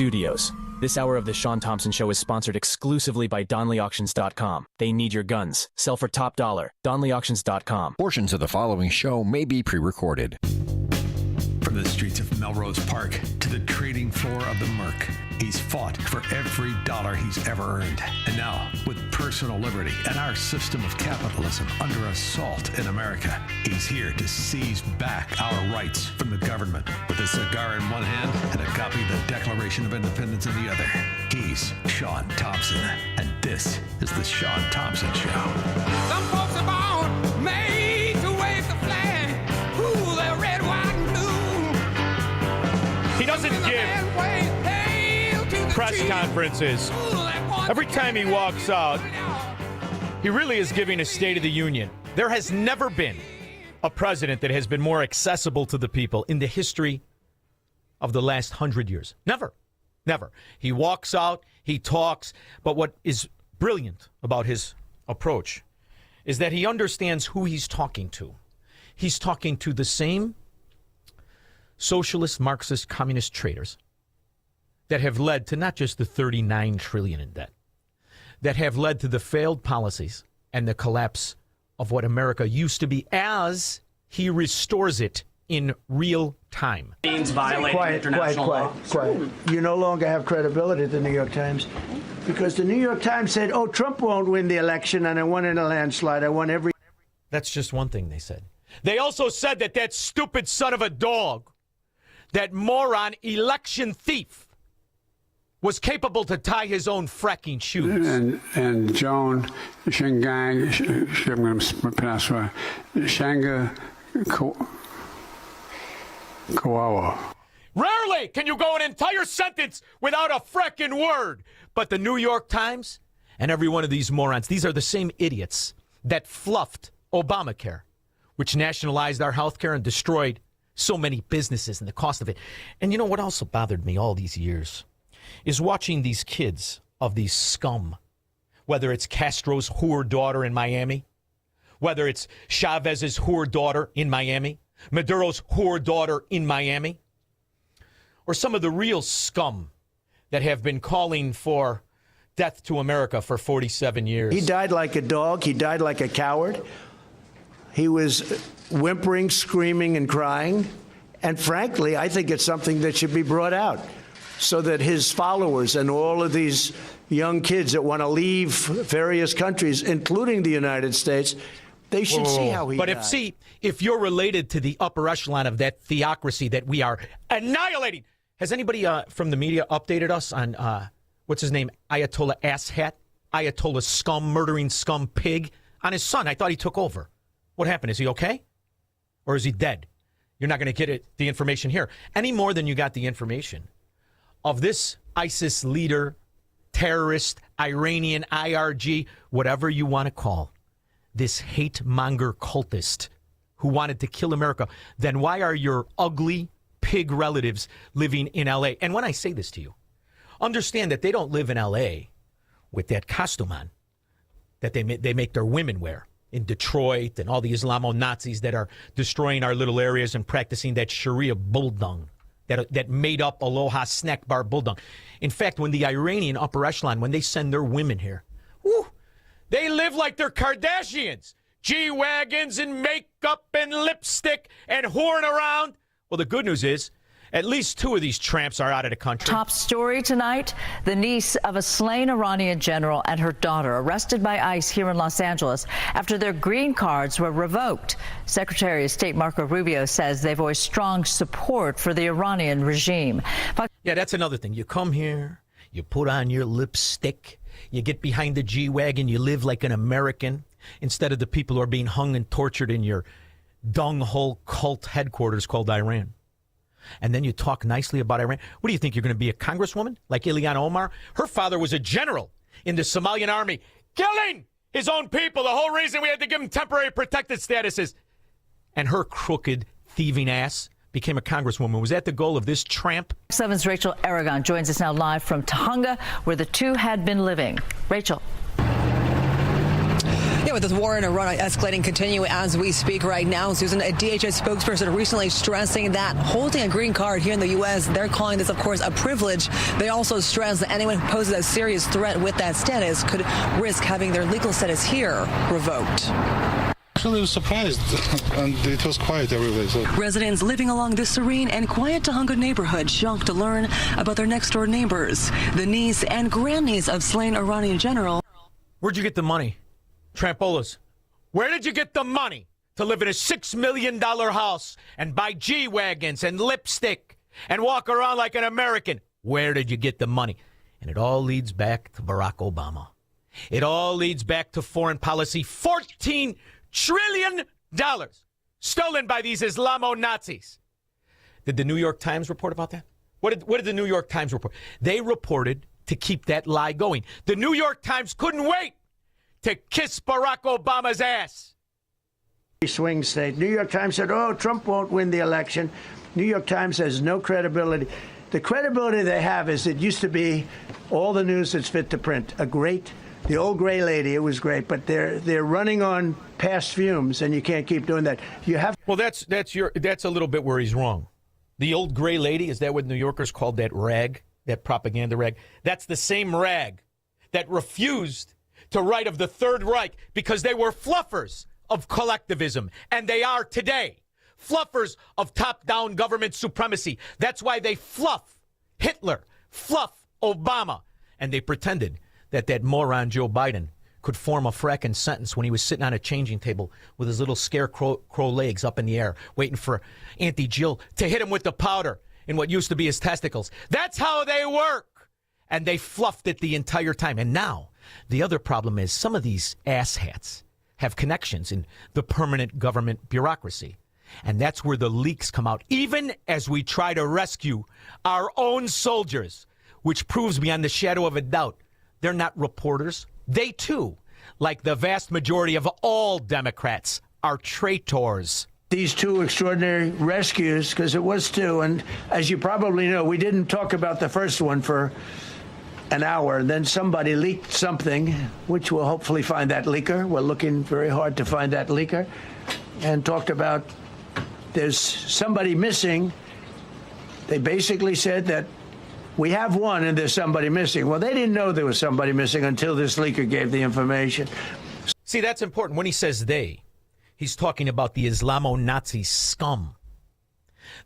Studios. This hour of the Shaun Thompson Show is sponsored exclusively by DonleyAuctions.com. They need your guns. Sell for top dollar. DonleyAuctions.com. Portions of the following show may be pre-recorded. From the streets of Melrose Park to the trading floor of the Merc, he's fought for every dollar he's ever earned. And now, with personal liberty and our system of capitalism under assault in America, he's here to seize back our rights from the government. With a cigar in one hand and a copy of the Declaration of Independence in the other, he's Shaun Thompson. And this is the Shaun Thompson Show. Some folks are born made to wave the flag. Ooh, they're red, white, and blue. He doesn't give press conferences. Every time he walks out, he really is giving a State of the Union. There has never been a president that has been more accessible to the people in the history of the last 100 years. Never. Never. He walks out, he talks, but what is brilliant about his approach is that he understands who he's talking to. He's talking to the same socialist, Marxist, communist traders that have led to not just the $39 trillion in debt, that have led to the failed policies and the collapse of what America used to be as he restores it in real time. Means violating international law. Quiet. You no longer have credibility at the New York Times because the New York Times said, oh, Trump won't win the election and I won in a landslide. I won every... That's just one thing they said. They also said that that stupid son of a dog, that moron election thief, was capable to tie his own fracking shoes. And Joan Shingang, I'm going to pronounce right, Shanga Kawawa. Rarely can you go an entire sentence without a fracking word. But the New York Times and every one of these morons, these are the same idiots that fluffed Obamacare, which nationalized our health care and destroyed so many businesses and the cost of it. And you know what also bothered me all these years is watching these kids of these scum, whether it's Castro's whore daughter in Miami, whether it's Chavez's whore daughter in Miami, Maduro's whore daughter in Miami, or some of the real scum that have been calling for death to America for 47 years. He died like a dog. He died like a coward. He was whimpering, screaming, and crying. And frankly, I think it's something that should be brought out so that his followers and all of these young kids that want to leave various countries, including the United States, they should see how he died. But if you're related to the upper echelon of that theocracy that we are annihilating, has anybody from the media updated us on, what's his name, Ayatollah Asshat, Ayatollah scum, murdering scum pig, on his son? I thought he took over. What happened? Is he okay? Or is he dead? You're not going to get the information here. Any more than you got the information of this ISIS leader, terrorist, Iranian, IRG, whatever you want to call, this hate-monger cultist who wanted to kill America, then why are your ugly pig relatives living in L.A.? And when I say this to you, understand that they don't live in L.A. with that costume on that they make their women wear in Detroit and all the Islamo-Nazis that are destroying our little areas and practicing that Sharia bulldung, that made-up Aloha snack bar bulldung. In fact, when the Iranian upper echelon, when they send their women here, they live like they're Kardashians. G-Wagons and makeup and lipstick and whoring around. Well, the good news is at least two of these tramps are out of the country. Top story tonight, the niece of a slain Iranian general and her daughter arrested by ICE here in Los Angeles after their green cards were revoked. Secretary of State Marco Rubio says they voiced strong support for the Iranian regime. Yeah, that's another thing. You come here, you put on your lipstick, you get behind the G-Wagon, you live like an American instead of the people who are being hung and tortured in your dung-hole cult headquarters called Iran. And then you talk nicely about Iran. What do you think? You're going to be a congresswoman like Ileana Omar? Her father was a general in the Somalian army, killing his own people. The whole reason we had to give him temporary protected statuses. And her crooked, thieving ass became a congresswoman. Was that the goal of this tramp? 7's Rachel Aragon joins us now live from Tahunga, where the two had been living. Rachel. Yeah, with this war in Iran escalating, continuing as we speak right now, Susan, a DHS spokesperson recently stressing that holding a green card here in the U.S., they're calling this, of course, a privilege. They also stress that anyone who poses a serious threat with that status could risk having their legal status here revoked. Actually, I was surprised, and it was quiet everywhere. So. Residents living along this serene and quiet Tahunga neighborhood shocked to learn about their next-door neighbors, the niece and grandniece of slain Iranian general. Where'd you get the money? Trampolas. Where did you get the money to live in a $6 million house and buy G-Wagons and lipstick and walk around like an American? Where did you get the money? And it all leads back to Barack Obama. It all leads back to foreign policy. $14 trillion stolen by these Islamo-Nazis. Did the New York Times report about that? What did the New York Times report? They reported to keep that lie going. The New York Times couldn't wait to kiss Barack Obama's ass. Swing state. New York Times said, oh, Trump won't win the election. New York Times has no credibility. The credibility they have is it used to be all the news that's fit to print. The old gray lady, it was great, but they're running on past fumes, and you can't keep doing that. You have. Well, that's a little bit where he's wrong. The old gray lady, is that what New Yorkers called that rag, that propaganda rag? That's the same rag that refused to write of the Third Reich because they were fluffers of collectivism, and they are today. Fluffers of top-down government supremacy. That's why they fluff Hitler, fluff Obama, and they pretended that moron Joe Biden could form a fracking sentence when he was sitting on a changing table with his little scarecrow legs up in the air, waiting for Auntie Jill to hit him with the powder in what used to be his testicles. That's how they work. And they fluffed it the entire time. And now, the other problem is some of these asshats have connections in the permanent government bureaucracy. And that's where the leaks come out, even as we try to rescue our own soldiers, which proves beyond the shadow of a doubt they're not reporters. They, too, like the vast majority of all Democrats, are traitors. These two extraordinary rescues, because it was two, and as you probably know, we didn't talk about the first one for an hour, and then somebody leaked something, which we'll hopefully find that leaker. We're looking very hard to find that leaker, and talked about there's somebody missing. They basically said that we have one and there's somebody missing. Well, they didn't know there was somebody missing until this leaker gave the information. See, that's important. When he says they, he's talking about the Islamo-Nazi scum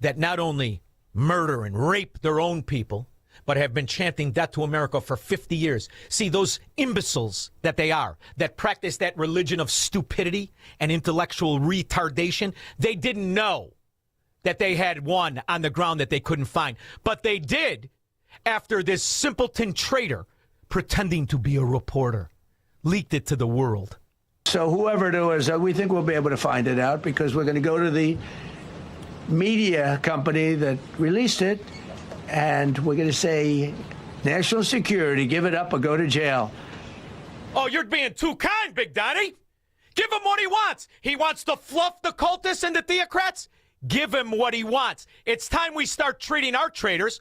that not only murder and rape their own people, but have been chanting death to America for 50 years. See, those imbeciles that they are, that practice that religion of stupidity and intellectual retardation, they didn't know that they had one on the ground that they couldn't find. But they did after this simpleton traitor, pretending to be a reporter, leaked it to the world. So whoever it was, we think we'll be able to find it out because we're going to go to the media company that released it, and we're going to say, national security, give it up or go to jail. Oh, you're being too kind, Big Donnie. Give him what he wants. He wants to fluff the cultists and the theocrats. Give him what he wants. It's time we start treating our traitors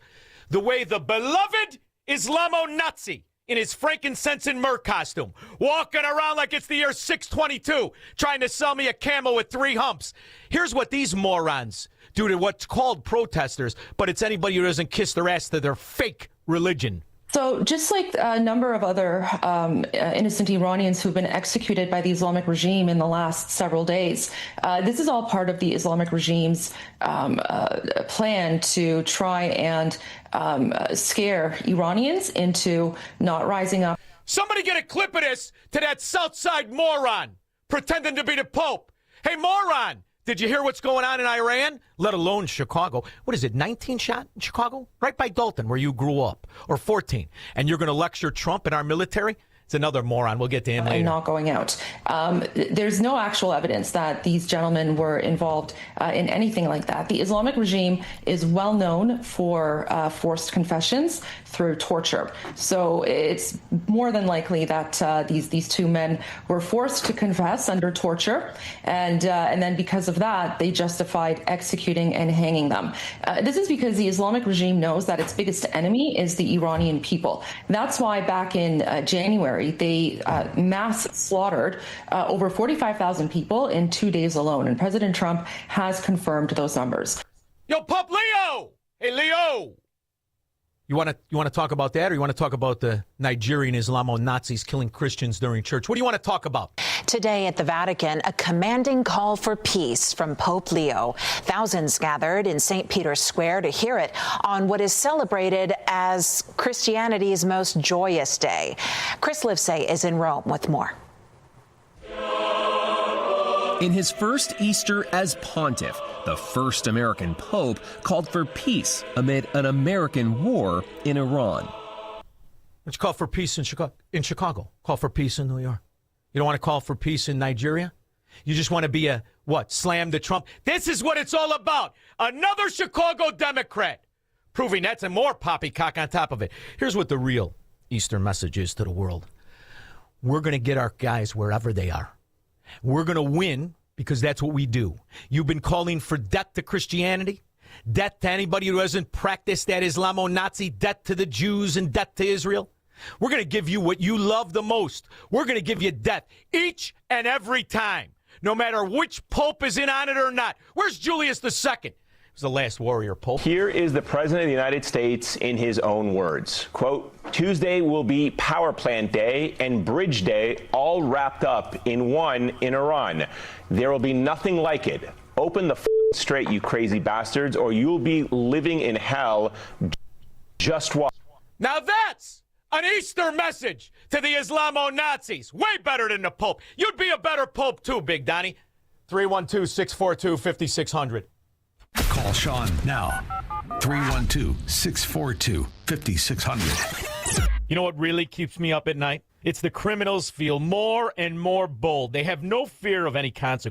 the way the beloved Islamo-Nazi in his frankincense and myrrh costume, walking around like it's the year 622, trying to sell me a camel with 3 humps. Here's what these morons do to what's called protesters, but it's anybody who doesn't kiss their ass to their fake religion. So just like a number of other innocent Iranians who've been executed by the Islamic regime in the last several days, this is all part of the Islamic regime's plan to try and scare Iranians into not rising up. Somebody get a clip of this to that Southside moron pretending to be the Pope. Hey, moron! Did you hear what's going on in Iran? Let alone Chicago. What is it, 19 shot in Chicago? Right by Dalton, where you grew up. Or 14. And you're going to lecture Trump and our military? It's another moron. We'll get to him later. And not going out. There's no actual evidence that these gentlemen were involved in anything like that. The Islamic regime is well known for forced confessions through torture. So it's more than likely that these two men were forced to confess under torture, and then because of that, they justified executing and hanging them. This is because the Islamic regime knows that its biggest enemy is the Iranian people. That's why back in January, January, they mass slaughtered over 45,000 people in 2 days alone. And President Trump has confirmed those numbers. Yo, Pope Leo! Hey, Leo! You want to talk about that, or you want to talk about the Nigerian Islamo-Nazis killing Christians during church? What do you want to talk about? Today at the Vatican, a commanding call for peace from Pope Leo. Thousands gathered in St. Peter's Square to hear it on what is celebrated as Christianity's most joyous day. Chris Livesay is in Rome with more. In his first Easter as pontiff, the first American pope called for peace amid an American war in Iran. Let's call for peace in Chicago. Call for peace in New York. You don't want to call for peace in Nigeria? You just want to be slam the Trump? This is what it's all about. Another Chicago Democrat. Proving that's and more poppycock on top of it. Here's what the real Easter message is to the world. We're going to get our guys wherever they are. We're going to win because that's what we do. You've been calling for death to Christianity, death to anybody who hasn't practiced that Islamo-Nazi, death to the Jews and death to Israel. We're going to give you what you love the most. We're going to give you death each and every time, no matter which pope is in on it or not. Where's Julius II? He was the last warrior pope. Here is the President of the United States in his own words. Quote, Tuesday will be Power Plant Day and Bridge Day all wrapped up in one in Iran. There will be nothing like it. Open the straight, you crazy bastards, or you'll be living in hell. Just watch. Now that's an Easter message to the Islamo-Nazis. Way better than the Pope. You'd be a better Pope too, Big Donnie. 312-642-5600. Call Shaun now. 312-642-5600. You know what really keeps me up at night? It's the criminals feel more and more bold. They have no fear of any consequence.